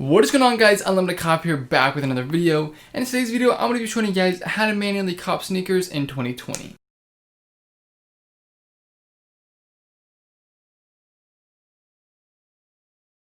What is going on, guys? UnlimitedCop here, back with another video, and in today's video I'm going to be showing you guys how to manually cop sneakers in 2020.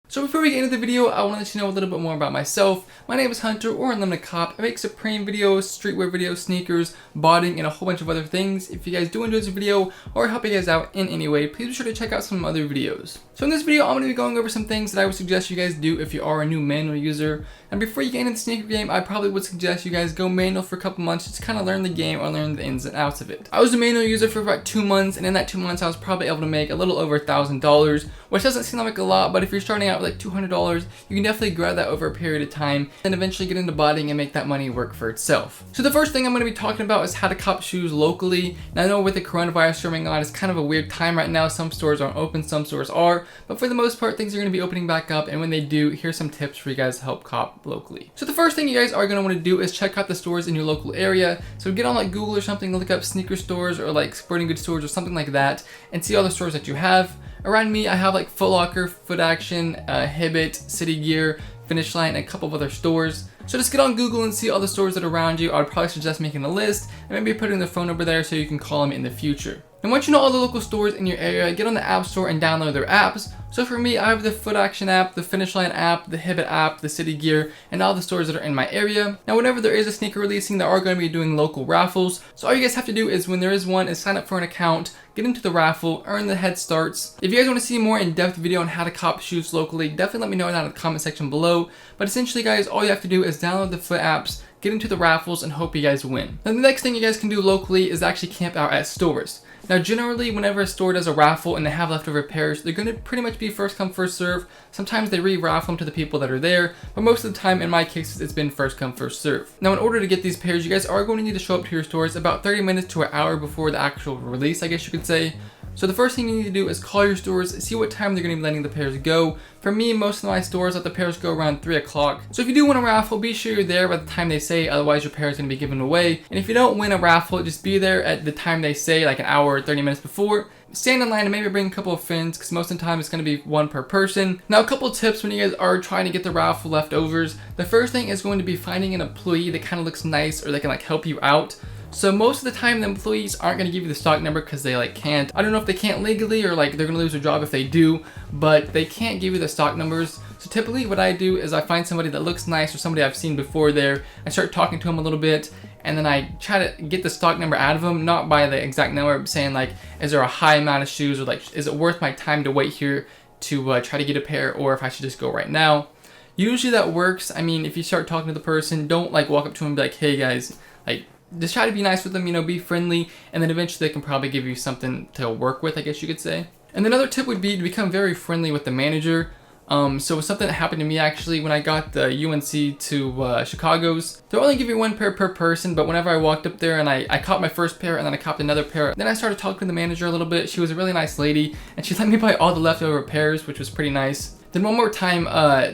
So before we get into the video, I want to let you know a little bit more about myself. My name is Hunter, or UnlimitedCop. I make Supreme videos, streetwear videos, sneakers, botting, and a whole bunch of other things. If you guys do enjoy this video or help you guys out in any way, please be sure to check out some other videos. So in this video, I'm going to be going over some things that I would suggest you guys do if you are a new manual user. And before you get into the sneaker game, I probably would suggest you guys go manual for a couple months just to kind of learn the game or learn the ins and outs of it. I was a manual user for about 2 months, and in that 2 months, I was probably able to make a little over $1,000, which doesn't seem like a lot, but if you're starting out with like $200, you can definitely grab that over a period of time and eventually get into botting and make that money work for itself. So the first thing I'm going to be talking about is how to cop shoes locally. Now I know with the coronavirus going on, it's kind of a weird time right now. Some stores aren't open, some stores are, but for the most part, things are going to be opening back up, and when they do, here's some tips for you guys to help cop locally. So the first thing you guys are going to want to do is check out the stores in your local area. So get on like Google or something, look up sneaker stores or like sporting goods stores or something like that, and see all the stores that you have. Around me, I have like Foot Locker, Foot Action, Hibbett, City Gear, Finish Line, and a couple of other stores. So just get on Google and see all the stores that are around you. I would probably suggest making a list and maybe putting their phone number there so you can call them in the future. And once you know all the local stores in your area, get on the App Store and download their apps. So for me, I have the Foot Action app, the Finish Line app, the Hibbett app, the City Gear, and all the stores that are in my area. Now, whenever there is a sneaker releasing, they are going to be doing local raffles. So all you guys have to do is, when there is one, is sign up for an account, get into the raffle, earn the head starts. If you guys want to see a more in-depth video on how to cop shoes locally, definitely let me know down in the comment section below. But essentially, guys, all you have to do is download the Foot apps, get into the raffles, and hope you guys win. Now, the next thing you guys can do locally is actually camp out at stores. Now, generally, whenever a store does a raffle and they have leftover pairs, they're going to pretty much be first come, first serve. Sometimes they re-raffle them to the people that are there, but most of the time, in my cases, it's been first come, first serve. Now, in order to get these pairs, you guys are going to need to show up to your stores about 30 minutes to an hour before the actual release, I guess you could say. So the first thing you need to do is call your stores, see what time they're going to be letting the pairs go. For me, most of my stores let the pairs go around 3 o'clock. So if you do win a raffle, be sure you're there by the time they say, otherwise your pair is going to be given away. And if you don't win a raffle, just be there at the time they say, like an hour or 30 minutes before. Stand in line and maybe bring a couple of friends, because most of the time it's going to be one per person. Now, a couple of tips when you guys are trying to get the raffle leftovers. The first thing is going to be finding an employee that kind of looks nice or that can like help you out. So most of the time, the employees aren't going to give you the stock number because they like can't. I don't know if they can't legally or like they're going to lose their job if they do, but they can't give you the stock numbers. So typically what I do is I find somebody that looks nice or somebody I've seen before there. I start talking to them a little bit, and then I try to get the stock number out of them, not by the exact number, but saying like, is there a high amount of shoes, or like, is it worth my time to wait here to try to get a pair, or if I should just go right now. Usually that works. I mean, if you start talking to the person, don't like walk up to them and be like, hey guys, like, just try to be nice with them, you know, be friendly, and then eventually they can probably give you something to work with, I guess you could say. And another tip would be to become very friendly with the manager. So something that happened to me actually when I got the UNC to Chicago's. They'll only give you 1 pair per person, but whenever I walked up there and I copped my first pair and then I copped another pair, then I started talking to the manager a little bit. She was a really nice lady, and she let me buy all the leftover pairs, which was pretty nice. Then one more time,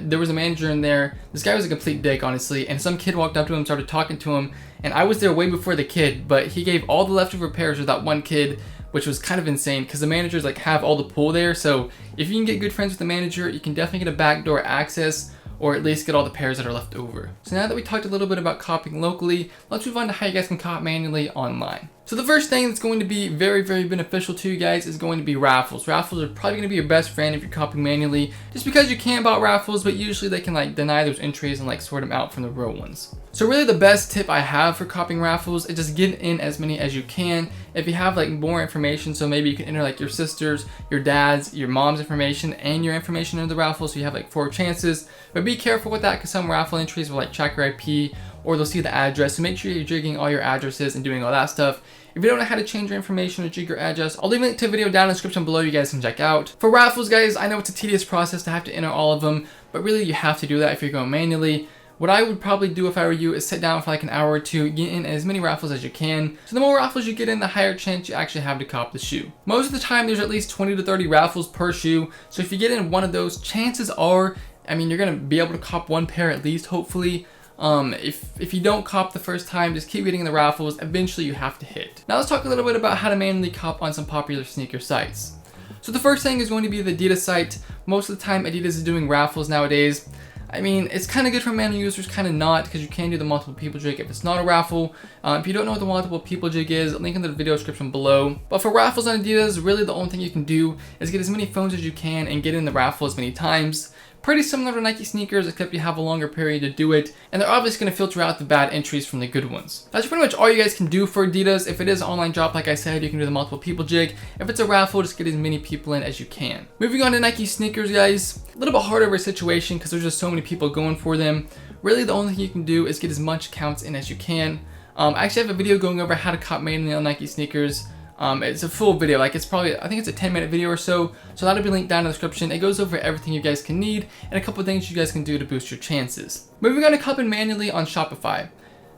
there was a manager in there. This guy was a complete dick, honestly, and some kid walked up to him, started talking to him, and I was there way before the kid, but he gave all the leftover pairs to that one kid, which was kind of insane because the managers like have all the pull there. So if you can get good friends with the manager, you can definitely get a backdoor access, or at least get all the pairs that are left over. So now that we talked a little bit about copying locally, let's move on to how you guys can cop manually online. So the first thing that's going to be very, very beneficial to you guys is going to be raffles. Raffles are probably going to be your best friend if you're copying manually, just because you can about raffles, but usually they can like deny those entries and like sort them out from the real ones. So really the best tip I have for copying raffles is just get in as many as you can. If you have like more information, so maybe you can enter like your sister's, your dad's, your mom's information, and your information into the raffle, so you have like 4 chances. But be careful with that, because some raffle entries will like track your IP, or they'll see the address, so make sure you're jigging all your addresses and doing all that stuff. If you don't know how to change your information or jig your address, I'll leave a link to a video down in the description below you guys can check out. For raffles, guys, I know it's a tedious process to have to enter all of them, but really you have to do that if you're going manually. What I would probably do if I were you is sit down for like an hour or two, get in as many raffles as you can. So the more raffles you get in, the higher chance you actually have to cop the shoe. Most of the time, there's at least 20 to 30 raffles per shoe. So if you get in one of those, chances are, I mean, you're going to be able to cop 1 pair at least, hopefully. If you don't cop the first time, just keep getting the raffles. Eventually you have to hit. Now let's talk a little bit about how to manually cop on some popular sneaker sites. So the first thing is going to be the Adidas site. Most of the time Adidas is doing raffles nowadays. I mean, it's kind of good for manual users, kind of not, because you can do the multiple people jig if it's not a raffle. If you don't know what the multiple people jig is, link in the video description below. But for raffles on Adidas, really the only thing you can do is get as many phones as you can and get in the raffle as many times. Pretty similar to Nike sneakers, except you have a longer period to do it, and they're obviously going to filter out the bad entries from the good ones. That's pretty much all you guys can do for Adidas. If it is an online drop, like I said, you can do the multiple people jig. If it's a raffle, just get as many people in as you can. Moving on to Nike sneakers, guys, a little bit harder of a situation because there's just so many people going for them. Really, the only thing you can do is get as much accounts in as you can. I actually have a video going over how to cop mainly on Nike sneakers. It's a full video, like it's probably, I think it's a 10-minute video or so that'll be linked down in the description. It goes over everything you guys can need and a couple things you guys can do to boost your chances. Moving on to copping manually on Shopify.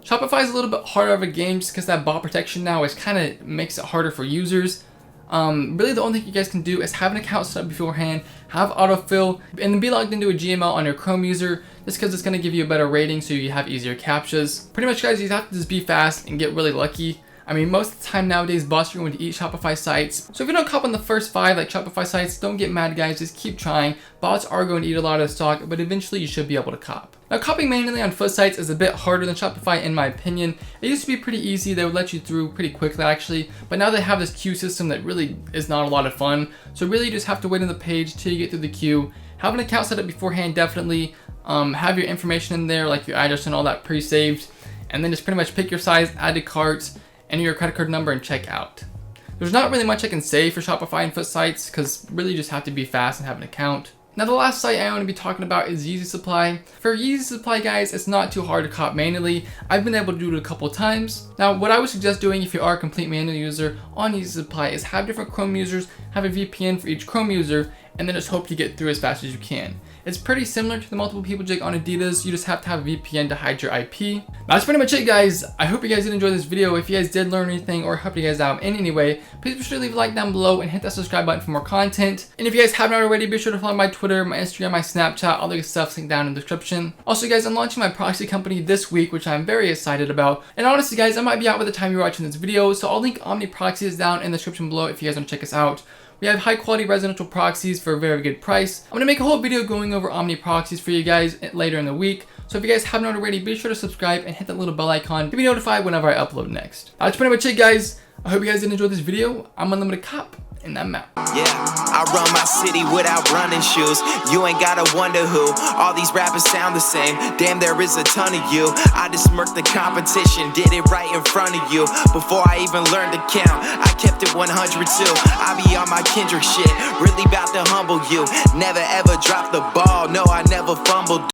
Shopify is a little bit harder of a game just because that bot protection now is kind of makes it harder for users. Really the only thing you guys can do is have an account set up beforehand, have autofill, and then be logged into a GML on your Chrome user just because it's going to give you a better rating so you have easier captchas. Pretty much, guys, you have to just be fast and get really lucky. I mean, most of the time nowadays, bots are going to eat Shopify sites. So if you don't cop on the first 5 like Shopify sites, don't get mad, guys. Just keep trying. Bots are going to eat a lot of the stock, but eventually you should be able to cop. Now, copying manually on foot sites is a bit harder than Shopify, in my opinion. It used to be pretty easy. They would let you through pretty quickly, actually. But now they have this queue system that really is not a lot of fun. So really, you just have to wait on the page till you get through the queue. Have an account set up beforehand, definitely. Have your information in there, like your address and all that pre-saved. And then just pretty much pick your size, add to cart, enter your credit card number, and check out. There's not really much I can say for Shopify and foot sites because really you just have to be fast and have an account. Now the last site I want to be talking about is EasySupply. For EasySupply, guys, it's not too hard to cop manually. I've been able to do it a couple times. Now what I would suggest doing if you are a complete manual user on EasySupply is have different Chrome users, have a VPN for each Chrome user, and then just hope you get through as fast as you can. It's pretty similar to the multiple people jig on Adidas. You just have to have a VPN to hide your IP. That's pretty much it, guys. I hope you guys did enjoy this video. If you guys did learn anything or help you guys out in any way, please be sure to leave a like down below and hit that subscribe button for more content. And if you guys haven't already, be sure to follow my Twitter, my Instagram, my Snapchat, all the good stuff linked down in the description. Also, guys, I'm launching my proxy company this week, which I'm very excited about. And honestly, guys, I might be out by the time you're watching this video, so I'll link OmniProxies down in the description below if you guys want to check us out. We have high quality residential proxies for a very good price. I'm going to make a whole video going over OmniProxies for you guys later in the week. So if you guys haven't already, be sure to subscribe and hit that little bell icon to be notified whenever I upload next. That's pretty much it, guys. I hope you guys did enjoy this video. I'm UnlimitedCop, and I'm out. Yeah, I run my city without running shoes. You ain't gotta wonder who. All these rappers sound the same. Damn, there is a ton of you. I just smirked the competition, did it right in front of you. Before I even learned to count, I kept it 100 too. I be on my Kendrick shit, really about to humble you. Never ever drop the ball, no, I never fumbled.